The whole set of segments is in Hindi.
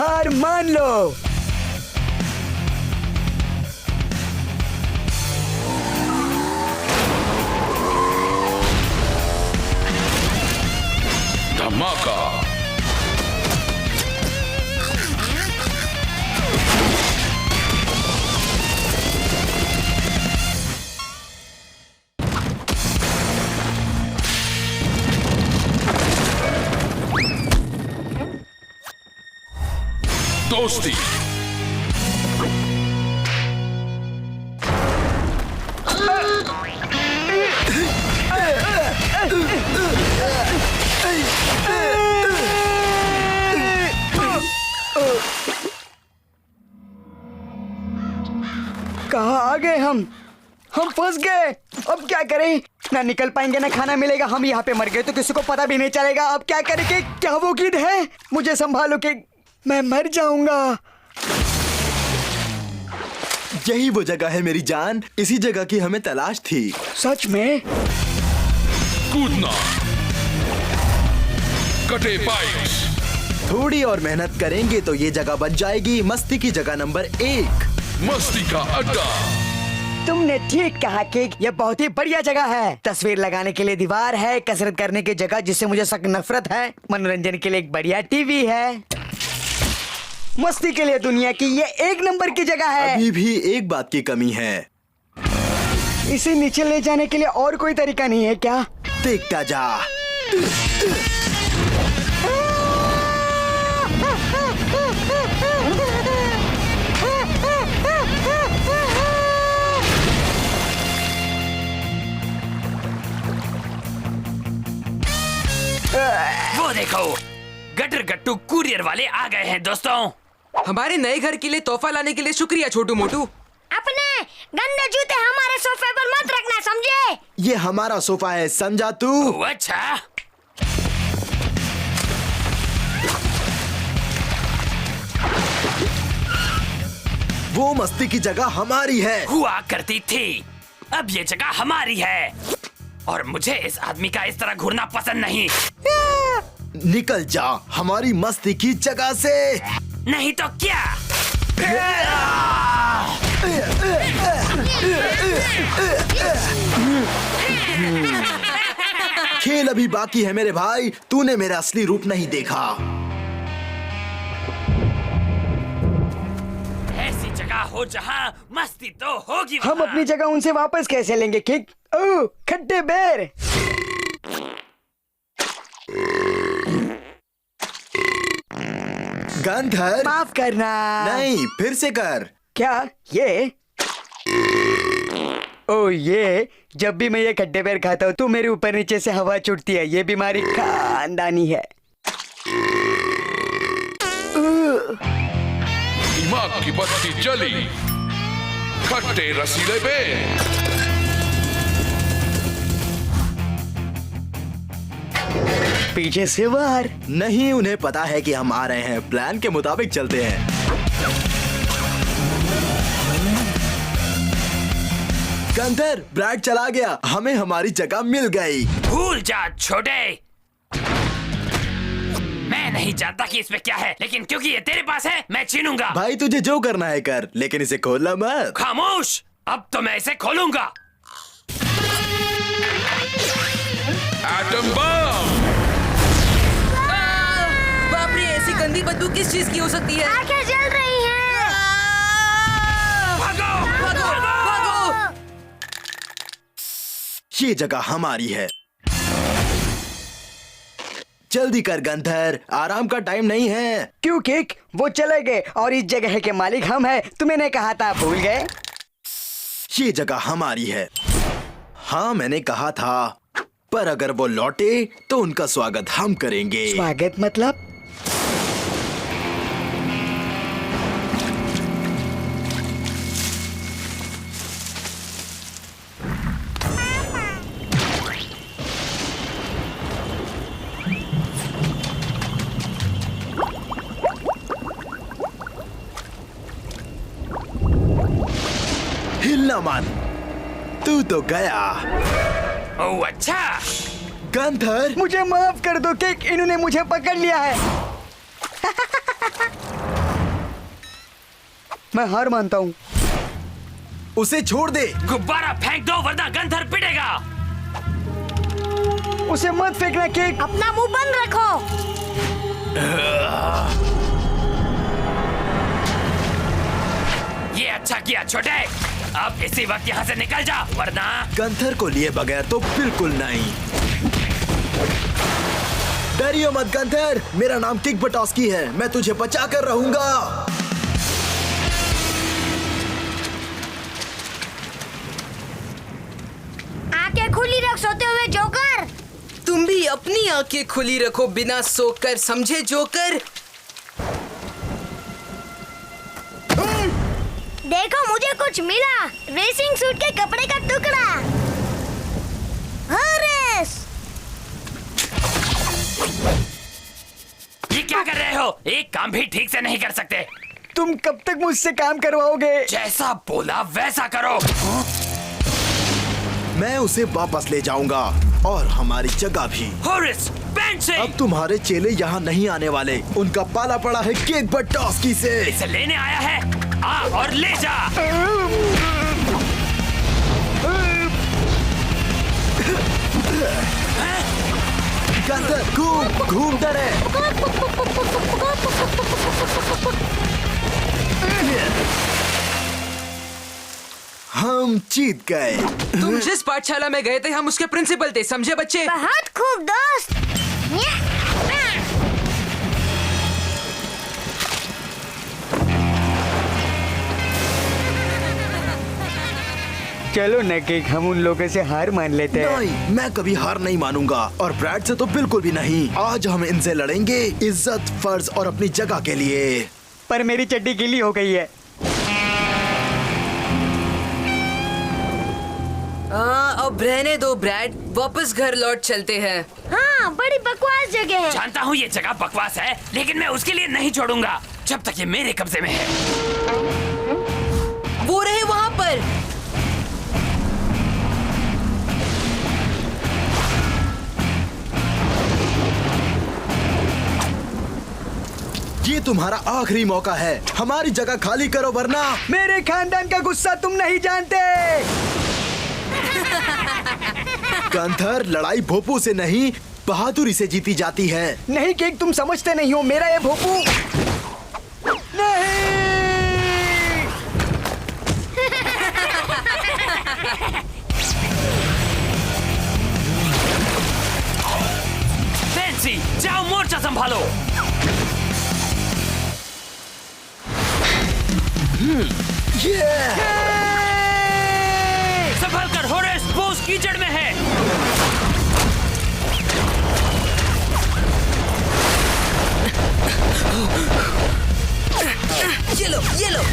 हार मान लो। धमाका। दोस्ती। कहाँ आ गए हम फंस गए। अब क्या करें? ना निकल पाएंगे ना खाना मिलेगा। हम यहाँ पे मर गए तो किसी को पता भी नहीं चलेगा। अब क्या करें? कि क्या वो गिद्ध है? मुझे संभालो कि मैं मर जाऊंगा। यही वो जगह है मेरी जान। इसी जगह की हमें तलाश थी। सच में? कूदना। कटे बाइक्स। थोड़ी और मेहनत करेंगे तो ये जगह बन जाएगी मस्ती की जगह नंबर 1। मस्ती का अड्डा। तुमने ठीक कहा कि यह बहुत ही बढ़िया जगह है। तस्वीर लगाने के लिए दीवार है, कसरत करने की जगह जिससे मुझे सख्त नफरत है, मनोरंजन के लिए एक बढ़िया टीवी है, मस्ती के लिए दुनिया की ये 1 नंबर की जगह है। अभी भी एक बात की कमी है। इसे नीचे ले जाने के लिए और कोई तरीका नहीं है क्या? देखता जा। वो देखो, गटर गट्टू कुरियर वाले आ गए हैं दोस्तों। हमारे नए घर के लिए तोहफा लाने के लिए शुक्रिया छोटू मोटू। अपने गंदे जूते हमारे सोफे पर मत रखना, समझे? ये हमारा सोफा है, समझा तू? ओह, अच्छा। वो मस्ती की जगह हमारी है। हुआ करती थी, अब ये जगह हमारी है और मुझे इस आदमी का इस तरह घूरना पसंद नहीं। निकल जा हमारी मस्ती की जगह से। नहीं तो क्या? खेल अभी बाकी है मेरे भाई। तूने मेरा असली रूप नहीं देखा। ऐसी जगह हो जहाँ मस्ती तो होगी। हम वहाँ। अपनी जगह उनसे वापस कैसे लेंगे? किक ओह खट्टे बेर। गंधर माफ करना। नहीं, फिर से कर। क्या ये? ओ ये जब भी मैं ये खट्टे पैर खाता हूँ तो मेरे ऊपर नीचे से हवा छूटती है। ये बीमारी खानदानी है। दिमाग की बत्ती जली। खट्टे रसीले बेर। पीछे से वार। नहीं, उन्हें पता है कि हम आ रहे हैं। प्लान के मुताबिक चलते हैं। गंधर, ब्रैड चला गया। हमें हमारी जगह मिल गई। भूल जा छोटे। मैं नहीं जानता कि इसमें क्या है, लेकिन क्योंकि ये तेरे पास है मैं छीनूंगा। भाई तुझे जो करना है कर, लेकिन इसे खोलना मत। खामोश, अब तो मैं इसे खोलूंगा। Atom bomb. बाप रे, ऐसी गंदी बदबू किस चीज की हो सकती है? आंखें जल रही हैं। भागो, भागो, भागो। ये जगह हमारी है। जल्दी कर गंधर, आराम का टाइम नहीं है। क्यों किक? वो चले गए और इस जगह के मालिक हम हैं। तुम्हें ने कहा था, भूल गए? ये जगह हमारी है। हाँ मैंने कहा था, पर अगर वो लौटे तो उनका स्वागत हम करेंगे। स्वागत मतलब? हिलना मत, तू तो गया। ओह अच्छा। गंधर, मुझे माफ कर दो किक, इन्होंने मुझे पकड़ लिया है। मैं हार मानता हूँ। उसे छोड़ दे। गुब्बारा फेंक दो वरना गंधर पिटेगा। उसे मत फेंकना केक। अपना मुंह बंद रखो। ये अच्छा किया छोटे। अब इसी वक्त यहाँ से निकल जा वरना। गंथर को लिए बगैर तो बिल्कुल नहीं। डरियो मत गंथर, मेरा नाम किक बटॉस्की है, मैं तुझे बचा कर रहूंगा। आंखें खुली रख सोते हुए जोकर। तुम भी अपनी आंखें खुली रखो बिना सोकर, समझे जोकर? देखो मुझे कुछ मिला। रेसिंग सूट के कपड़े का टुकड़ा। हॉरेस। ये क्या कर रहे हो? एक काम भी ठीक से नहीं कर सकते। तुम कब तक मुझसे काम करवाओगे? जैसा बोला वैसा करो। मैं उसे वापस ले जाऊंगा और हमारी जगह भी। हॉरिस, बेंची। अब तुम्हारे चेले यहाँ नहीं आने वाले, उनका पाला पड़ा है किक बटॉस्की से। इसे लेने आया है, आ और ले जा। गंथर घूमता रहे। हम जीत गए। तुम जिस पाठशाला में गए थे हम उसके प्रिंसिपल थे, समझे बच्चे? बहुत खूब दोस्त। चलो न केक, हम उन लोगों से हार मान लेते हैं। नहीं, मैं कभी हार नहीं मानूंगा और ब्रैड से तो बिल्कुल भी नहीं। आज हम इनसे लड़ेंगे इज्जत, फर्ज और अपनी जगह के लिए। पर मेरी चड्डी गीली हो गई है। हाँ, अब रहने दो ब्रैड, वापस घर लौट चलते हैं। हाँ, बड़ी बकवास जगह है। जानता हूँ ये जगह बकवास है, लेकिन मैं उसके लिए नहीं छोड़ूंगा जब तक ये मेरे कब्जे में है। वो रहे वहाँ पर। ये तुम्हारा आखिरी मौका है, हमारी जगह खाली करो वरना। मेरे खानदान का गुस्सा तुम नहीं जानते। गंथर, लड़ाई भोपू से नहीं बहादुरी से जीती जाती है। नहीं केक, तुम समझते नहीं हो, मेरा ये भोपू नहीं। बेंची, जाओ मोर्चा संभालो। संभल कर हॉरेस, वो उस कीचड़ में है। ये लो, ये लो।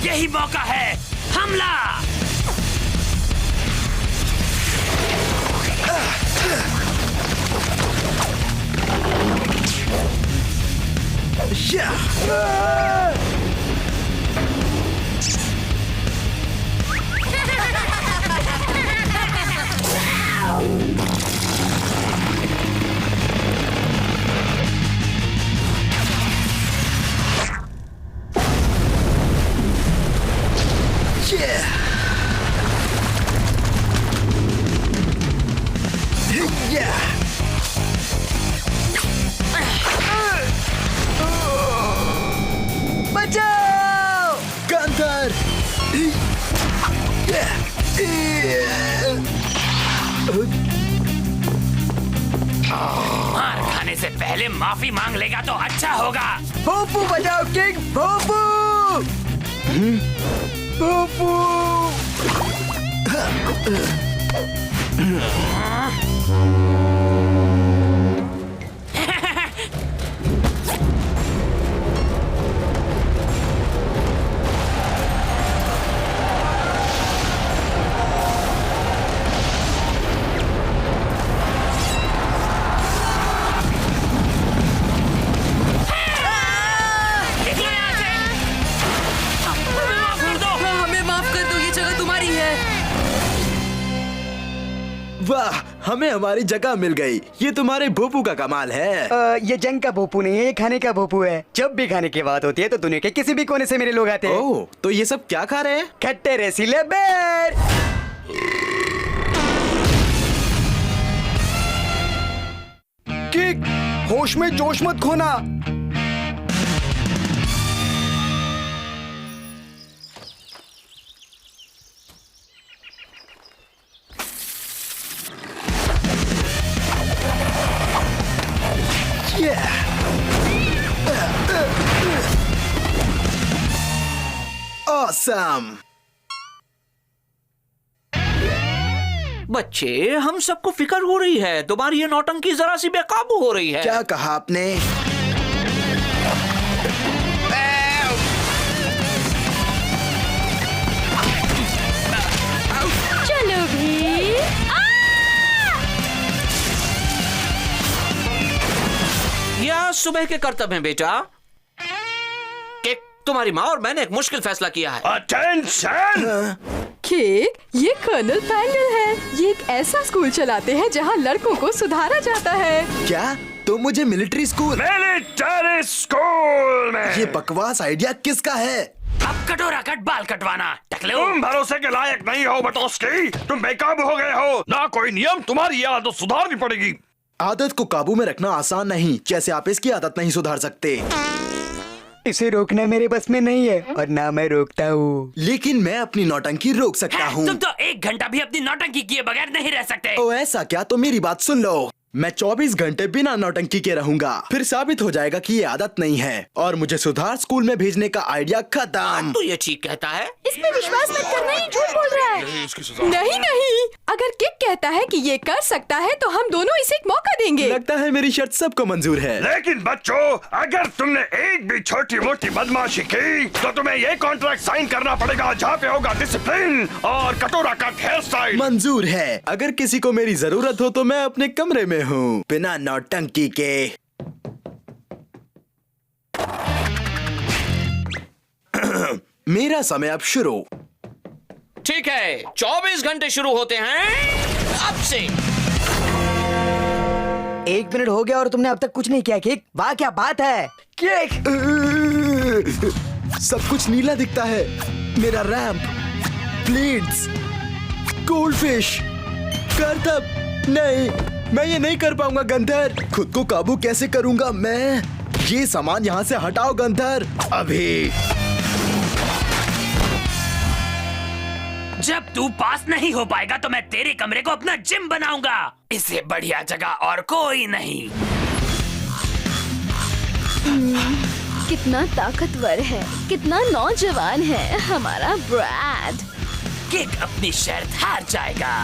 यही मौका है, हमला। बचाओ! गंथर! मार खाने से पहले माफी मांग लेगा तो अच्छा होगा। भोपू बजाओ किंग, भोपू! भोपू! हमें हमारी जगह मिल गई। ये तुम्हारे भोपू का कमाल है। ये जंग का भोपू नहीं है, ये खाने का भोपू है। जब भी खाने की बात होती है तो दुनिया के किसी भी कोने से मेरे लोग आते हैं। ओह, तो ये सब क्या खा रहे हैं? खट्टे रसीले बेर। किक, होश में जोश मत खोना। Awesome! बच्चे, हम सबको फिक्र हो रही है। तुम्हारी ये नौटंकी जरा सी बेकाबू हो रही है। क्या कहा आपने? चलो भी। ये आज सुबह के कर्तव्य हैं बेटा। कि तुम्हारी माँ और मैंने एक मुश्किल फैसला किया है। अटेंशन! केक, ये कर्नल पैंगल है। ये एक ऐसा स्कूल चलाते हैं जहाँ लड़कों को सुधारा जाता है। क्या? तो मुझे मिलिट्री स्कूल? मिलिट्री स्कूल में ये बकवास आइडिया किसका है? अब कटोरा कट बाल कटवाना टकले। तुम भरोसे के लायक नहीं हो बटोस्की। तुम बेकाबू हो गए हो। ना कोई नियम, तुम्हारी ये आदत सुधारनी पड़ेगी। आदत को काबू में रखना आसान नहीं, जैसे आप इसकी आदत नहीं सुधार सकते। इसे रोकना मेरे बस में नहीं है और ना मैं रोकता हूँ। लेकिन मैं अपनी नौटंकी रोक सकता हूँ। तुम तो 1 घंटा भी अपनी नौटंकी किए बगैर नहीं रह सकते। ओ ऐसा क्या? तो मेरी बात सुन लो। मैं 24 घंटे बिना नौटंकी के रहूंगा। फिर साबित हो जाएगा कि ये आदत नहीं है और मुझे सुधार स्कूल में भेजने का आइडिया खत्म। तो ये ठीक कहता है। इसमें विश्वास मत करना, ये झूठ बोल रहा है। इसकी सजा। नहीं नहीं, अगर किक कहता है कि ये कर सकता है तो हम दोनों इसे एक मौका देंगे। लगता है मेरी शर्त सबको मंजूर है। लेकिन बच्चों, अगर तुमने एक भी छोटी मोटी बदमाशी की तो तुम्हें ये कॉन्ट्रैक्ट साइन करना पड़ेगा जहाँ पे होगा डिसिप्लिन और कटोरा कट हेयर स्टाइल। मंजूर है। अगर किसी को मेरी जरूरत हो तो मैं अपने कमरे में हूँ, बिना नौटंकी के। मेरा समय अब शुरू। ठीक है, 24 घंटे शुरू होते हैं अब से। 1 मिनट हो गया और तुमने अब तक कुछ नहीं किया। किक, वाह क्या बात है। किक, सब कुछ नीला दिखता है। मेरा रैंप, प्लेट्स, गोल्डफिश, करतब। नहीं, मैं ये नहीं कर पाऊंगा गंधर। खुद को काबू कैसे करूंगा मैं? ये सामान यहाँ से हटाओ गंधर, अभी। जब तू पास नहीं हो पाएगा तो मैं तेरे कमरे को अपना जिम बनाऊंगा। इससे बढ़िया जगह और कोई नहीं। कितना ताकतवर है, कितना नौजवान है हमारा ब्रैड। किक अपनी शर्त हार जाएगा।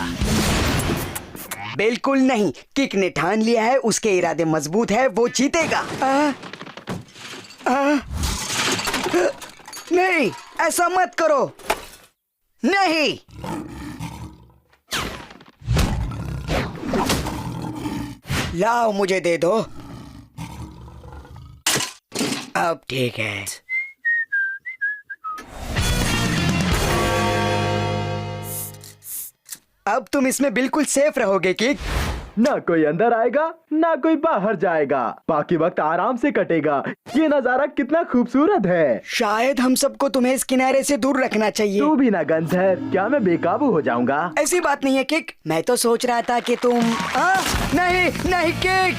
बिल्कुल नहीं। किक ने ठान लिया है, उसके इरादे मजबूत है, वो जीतेगा। नहीं, ऐसा मत करो। नहीं। लाओ, मुझे दे दो। अब ठीक है। अब तुम इसमें बिल्कुल सेफ रहोगे किक। ना कोई अंदर आएगा, ना कोई बाहर जाएगा। बाकी वक्त आराम से कटेगा। ये नजारा कितना खूबसूरत है। शायद हम सबको तुम्हें इस किनारे से दूर रखना चाहिए। तू भी ना गंधर, क्या मैं बेकाबू हो जाऊंगा? ऐसी बात नहीं है किक। मैं तो सोच रहा था कि तुम नहीं नहीं किक।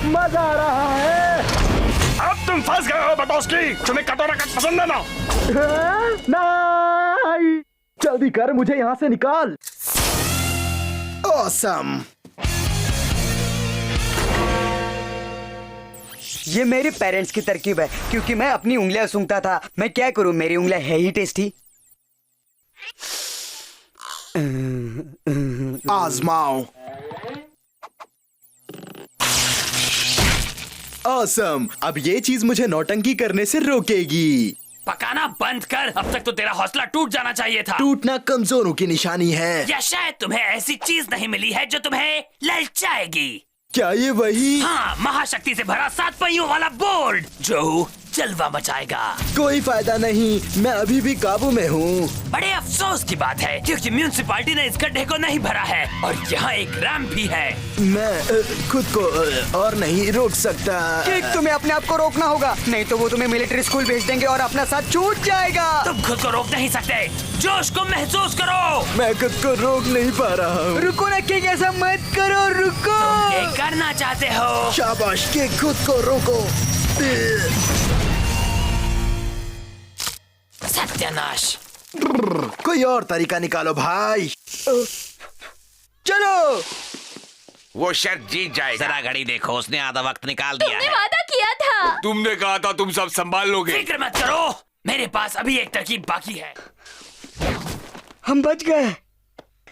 मजा आ रहा है। अब तुम फंस गए हो बटोस्की। तुम्हें कटोरा कट पसंद है ना? नहीं, जल्दी कर, मुझे यहाँ से निकाल। Awesome! ये मेरे पेरेंट्स की तरकीब है, क्योंकि मैं अपनी उंगलियां सूंघता था। मैं क्या करूं, मेरी उंगलियां है ही टेस्टी। आजमाओ। Awesome! अब ये चीज मुझे नौटंकी करने से रोकेगी। पकाना बंद कर। अब तक तो तेरा हौसला टूट जाना चाहिए था। टूटना कमजोरों की निशानी है। या शायद तुम्हें ऐसी चीज नहीं मिली है जो तुम्हें ललचाएगी। क्या ये वही? हाँ, महाशक्ति से भरा 7 पहियों वाला बोर्ड जो जलवा मचाएगा। कोई फायदा नहीं, मैं अभी भी काबू में हूँ। बड़े अफसोस की बात है क्योंकि म्यूनिसिपालिटी ने इस गड्ढे को नहीं भरा है और यहाँ एक रैंप भी है। मैं खुद को और नहीं रोक सकता। किक, तुम्हें अपने आप को रोकना होगा, नहीं तो वो तुम्हें मिलिट्री स्कूल भेज देंगे और अपना साथ छूट जाएगा। तुम खुद को रोक नहीं सकते, जोश को महसूस करो। मैं खुद को रोक नहीं पा रहा हूँ। रुको ना किक, ऐसा मत करो, रुको। तुम ये करना चाहते हो? शाबाश के खुद को रोको। सत्यानाश। कोई और तरीका निकालो भाई। चलो। वो शायद जीत जाएगा। जरा घड़ी देखो, उसने आधा वक्त निकाल दिया तुमने है। वादा किया था। तुमने कहा था तुम सब संभाल लोगे। फिक्र मत करो, मेरे पास अभी एक तरकीब बाकी है। हम बच गए,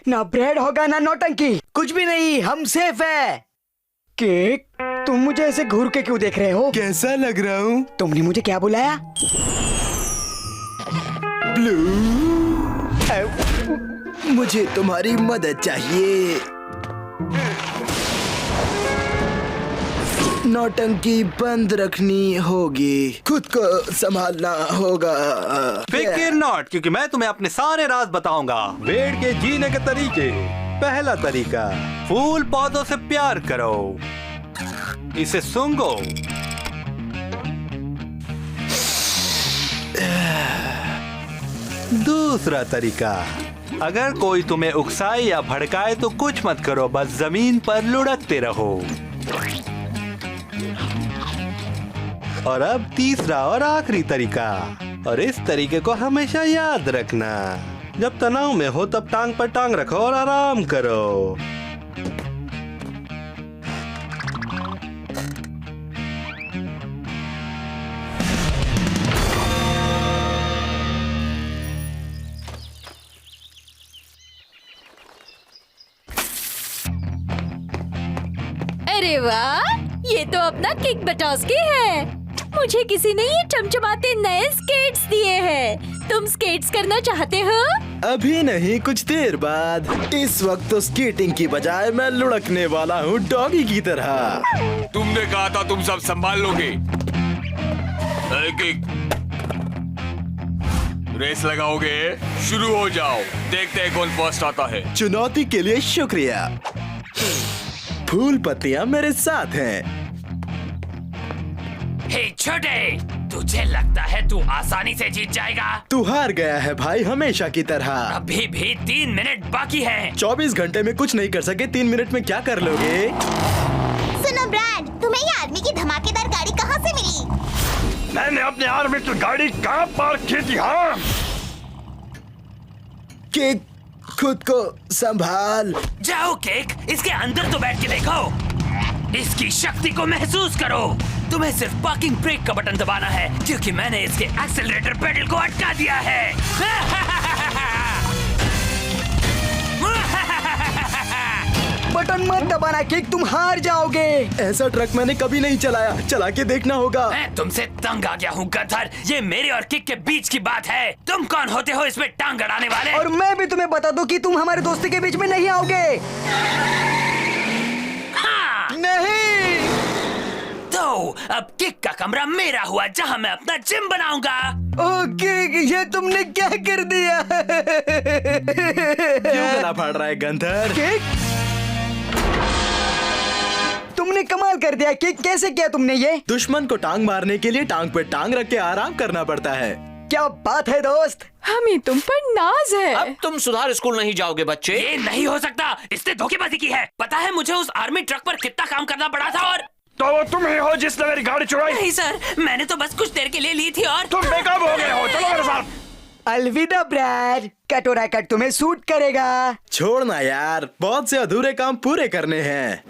ना ब्रेड होगा ना नौटंकी, कुछ भी नहीं, हम सेफ है। केक, तुम मुझे ऐसे घूर के क्यों देख रहे हो? कैसा लग रहा हूँ? तुमने मुझे क्या बुलाया? ब्लू, मुझे तुम्हारी मदद चाहिए। नौटंकी बंद रखनी होगी, खुद को संभालना होगा। फिक्र नॉट, क्योंकि मैं तुम्हें अपने सारे राज बताऊंगा। पेड़ के जीने के तरीके। पहला तरीका, फूल पौधों से प्यार करो, इसे सूंघो। दूसरा तरीका, अगर कोई तुम्हें उकसाए या भड़काए तो कुछ मत करो, बस जमीन पर लुढ़कते रहो। और अब तीसरा और आखिरी तरीका, और इस तरीके को हमेशा याद रखना, जब तनाव में हो तब टांग पर टांग रखो और आराम करो। अरे वाह, ये तो अपना किक बटोस्की है। मुझे किसी ने ये चमचमाते नए स्केट्स दिए हैं। तुम स्केट्स करना चाहते हो? अभी नहीं, कुछ देर बाद। इस वक्त तो स्केटिंग की बजाय मैं लुढ़कने वाला हूँ, डॉगी की तरह। तुमने कहा था तुम सब संभाल लोगे। रेस लगाओगे? शुरू हो जाओ, देखते हैं कौन फर्स्ट आता है। चुनौती के लिए शुक्रिया। फूल पत्तियां मेरे साथ हैं। हे छोटे, तुझे लगता है तू आसानी से जीत जाएगा? तू हार गया है भाई, हमेशा की तरह। अभी भी 3 मिनट बाकी हैं। 24 घंटे में कुछ नहीं कर सके, 3 मिनट में क्या कर लोगे? सुनो ब्रैड, तुम्हें ये आदमी की धमाकेदार गाड़ी कहाँ से मिली? मैंने अपने आर्मी की गाड़ी कहाँ पार्क की थी? हाँ, कि खुद को संभाल। जाओ केक, इसके अंदर तो बैठ के देखो, इसकी शक्ति को महसूस करो। तुम्हें सिर्फ पार्किंग ब्रेक का बटन दबाना है, क्योंकि मैंने इसके एक्सेलरेटर पेडल को अटका दिया है। बटन मत दबाना किक, तुम हार जाओगे। ऐसा ट्रक मैंने कभी नहीं चलाया, चला के देखना होगा। मैं तुमसे तंग आ गया हूँ गधर, ये मेरे और किक के बीच की बात है। तुम कौन होते हो इसमें टांग अड़ाने वाले? और मैं भी तुम्हें बता दूं कि तुम हमारे दोस्ती के बीच में नहीं आओगे। हाँ। नहीं। तो अब किक का कमरा मेरा हुआ, जहाँ मैं अपना जिम बनाऊंगा। ओके, ये तुमने क्या कर दिया? क्यों गला फाड़ रहा है गंधर? किक, तुमने कमाल कर दिया। किक, कैसे किया तुमने ये? दुश्मन को टांग मारने के लिए टांग पे टांग रख के आराम करना पड़ता है। क्या बात है दोस्त, हमें तुम पर नाज है। अब तुम सुधार स्कूल नहीं जाओगे बच्चे। ये नहीं हो सकता, इसने धोखेबाजी की है। पता है मुझे उस आर्मी ट्रक पर कितना काम करना पड़ा था। और तो वो तुम ही हो जिसने मेरी गाड़ी चुराई? नहीं सर, मैंने तो बस कुछ देर के लिए ली थी। और तुम बेकाबू हो गए हो, चलो मेरे साथ। अलविदा ब्रैड, कटोरा कट तुम्हें सूट करेगा। छोड़ना यार, बहुत से अधूरे काम पूरे करने हैं।